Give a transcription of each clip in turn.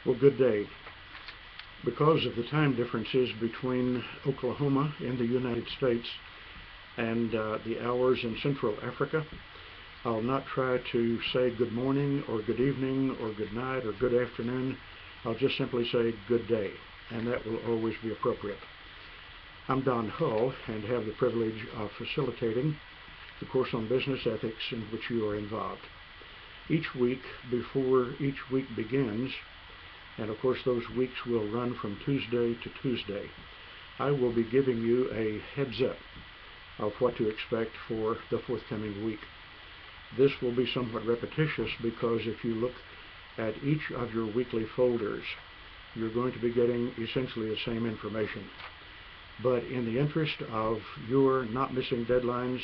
Well, good day. Because of the time differences between Oklahoma in the United States and the hours in Central Africa, I'll not try to say good morning or good evening or good night or good afternoon. I'll just simply say good day, and that will always be appropriate. I'm Don Hull and have the privilege of facilitating the course on business ethics in which you are involved. Each week, before each week begins, and of course those weeks will run from Tuesday to Tuesday, I will be giving you a heads up of what to expect for the forthcoming week. This will be somewhat repetitious because if you look at each of your weekly folders, you're going to be getting essentially the same information. But in the interest of your not missing deadlines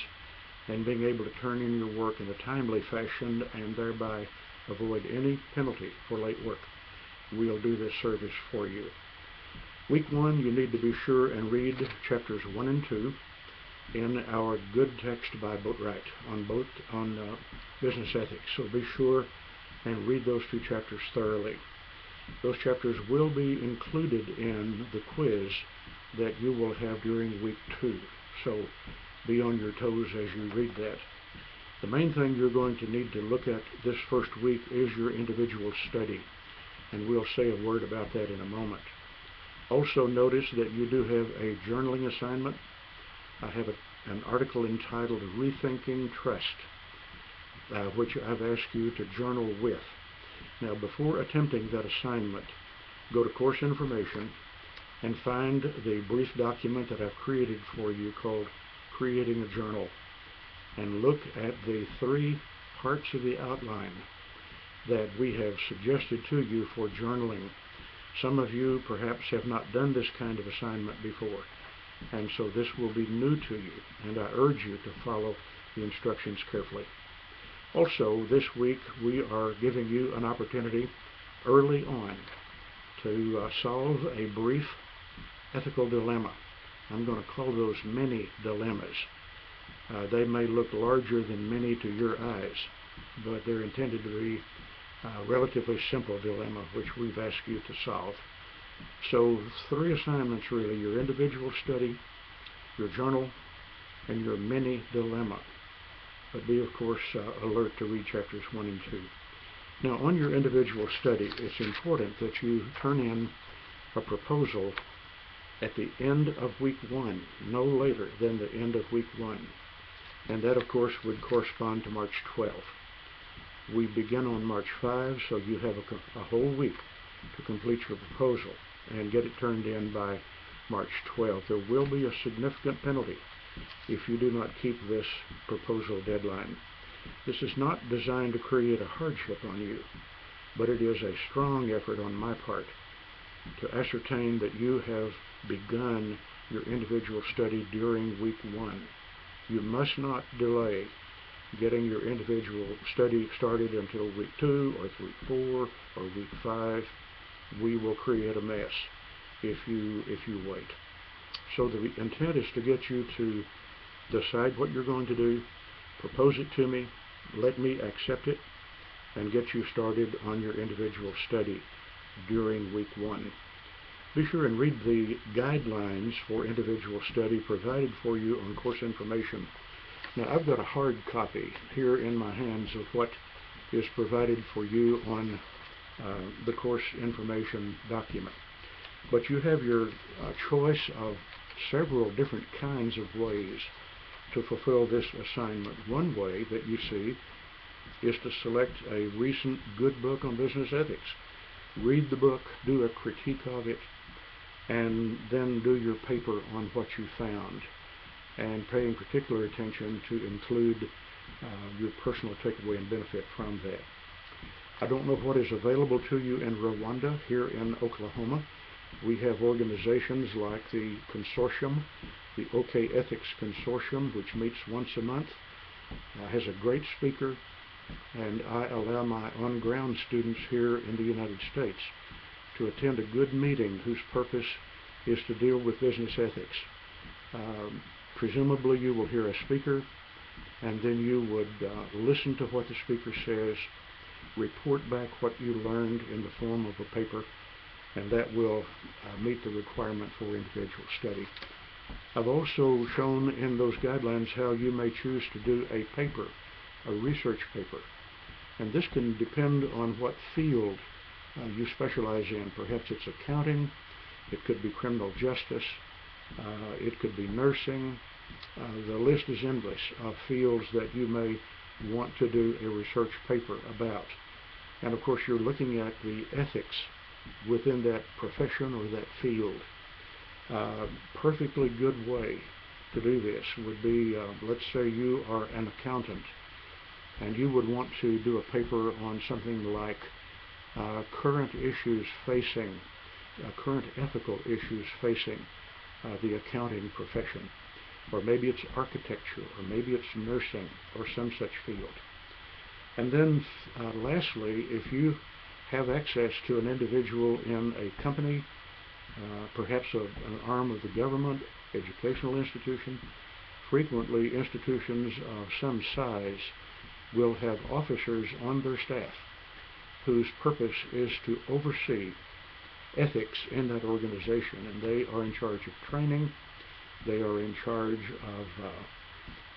and being able to turn in your work in a timely fashion and thereby avoid any penalty for late work, we'll do this service for you. Week 1, you need to be sure and read chapters 1 and 2 in our Good Text by Boatwright on business ethics. So be sure and read those 2 chapters thoroughly. Those chapters will be included in the quiz that you will have during week 2. So be on your toes as you read that. The main thing you're going to need to look at this first week is your individual study, and we'll say a word about that in a moment. Also notice that you do have a journaling assignment. I have an article entitled Rethinking Trust, which I've asked you to journal with. Now, before attempting that assignment, go to Course Information and find the brief document that I've created for you called Creating a Journal, and look at the 3 parts of the outline that we have suggested to you for journaling. Some of you perhaps have not done this kind of assignment before, and so this will be new to you, and I urge you to follow the instructions carefully. Also, this week we are giving you an opportunity early on to solve a brief ethical dilemma. I'm going to call those mini dilemmas. They may look larger than many to your eyes, but they're intended to be a relatively simple dilemma which we've asked you to solve. So 3 assignments really: your individual study, your journal, and your mini dilemma. But be, of course, alert to read chapters 1 and 2. Now, on your individual study, it's important that you turn in a proposal at the end of week 1, no later than the end of week 1. And that, of course, would correspond to March 12th. We begin on March 5, so you have a whole week to complete your proposal and get it turned in by March 12th. There will be a significant penalty if you do not keep this proposal deadline. This is not designed to create a hardship on you, but it is a strong effort on my part to ascertain that you have begun your individual study during week 1. You must not delay getting your individual study started until week 2 or week 4 or week 5. We will create a mess if you wait. So the intent is to get you to decide what you're going to do, propose it to me, let me accept it, and get you started on your individual study during week 1. Be sure and read the guidelines for individual study provided for you on Course Information. Now, I've got a hard copy here in my hands of what is provided for you on the Course Information document. But you have your choice of several different kinds of ways to fulfill this assignment. One way that you see is to select a recent good book on business ethics. Read the book, do a critique of it, and then do your paper on what you found, and paying particular attention to include your personal takeaway and benefit from that. I don't know what is available to you in Rwanda. Here in Oklahoma, we have organizations like the consortium, the OK Ethics Consortium, which meets once a month, has a great speaker, and I allow my on-ground students here in the United States to attend a good meeting whose purpose is to deal with business ethics. Presumably you will hear a speaker, and then you would listen to what the speaker says, report back what you learned in the form of a paper, and that will meet the requirement for individual study. I've also shown in those guidelines how you may choose to do a paper, a research paper. And this can depend on what field you specialize in. Perhaps it's accounting, it could be criminal justice, it could be nursing. The list is endless of fields that you may want to do a research paper about. And of course you're looking at the ethics within that profession or that field. Perfectly good way to do this would be, let's say you are an accountant and you would want to do a paper on something like current ethical issues facing the accounting profession. Or maybe it's architecture, or maybe it's nursing, or some such field. And then lastly, if you have access to an individual in a company, perhaps an arm of the government, educational institution, frequently institutions of some size will have officers on their staff whose purpose is to oversee ethics in that organization, and they are in charge of training. They are in charge of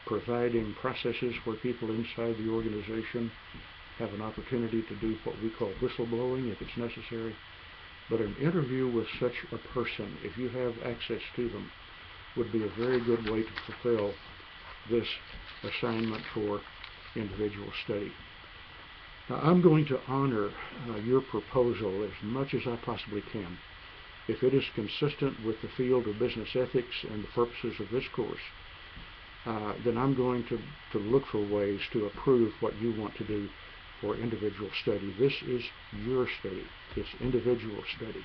providing processes where people inside the organization have an opportunity to do what we call whistleblowing if it's necessary. But an interview with such a person, if you have access to them, would be a very good way to fulfill this assignment for individual study. Now, I'm going to honor your proposal as much as I possibly can. If it is consistent with the field of business ethics and the purposes of this course, then I'm going to look for ways to approve what you want to do for individual study. This is your study. It's individual study.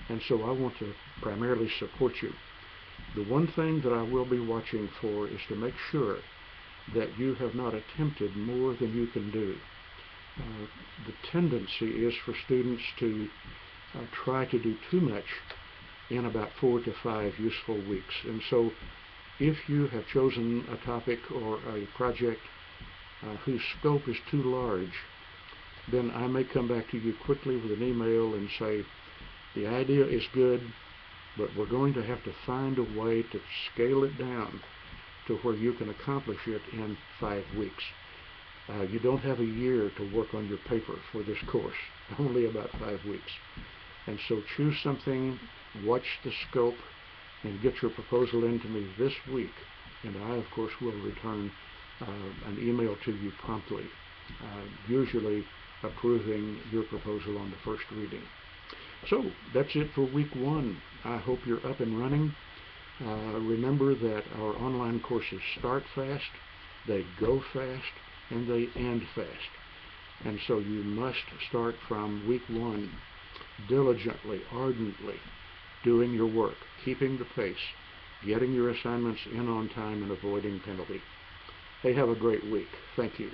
And so I want to primarily support you. The one thing that I will be watching for is to make sure that you have not attempted more than you can do. The tendency is for students to try to do too much in about 4 to 5 useful weeks. And so if you have chosen a topic or a project whose scope is too large, then I may come back to you quickly with an email and say, the idea is good, but we're going to have to find a way to scale it down to where you can accomplish it in 5 weeks. You don't have a year to work on your paper for this course, only about 5 weeks. And so choose something, watch the scope, and get your proposal into me this week. And I, of course, will return an email to you promptly, usually approving your proposal on the first reading. So that's it for week 1. I hope you're up and running. Remember that our online courses start fast, they go fast, and they end fast. And so you must start from week 1 diligently, ardently doing your work, keeping the pace, getting your assignments in on time, and avoiding penalty. Hey, have a great week. Thank you.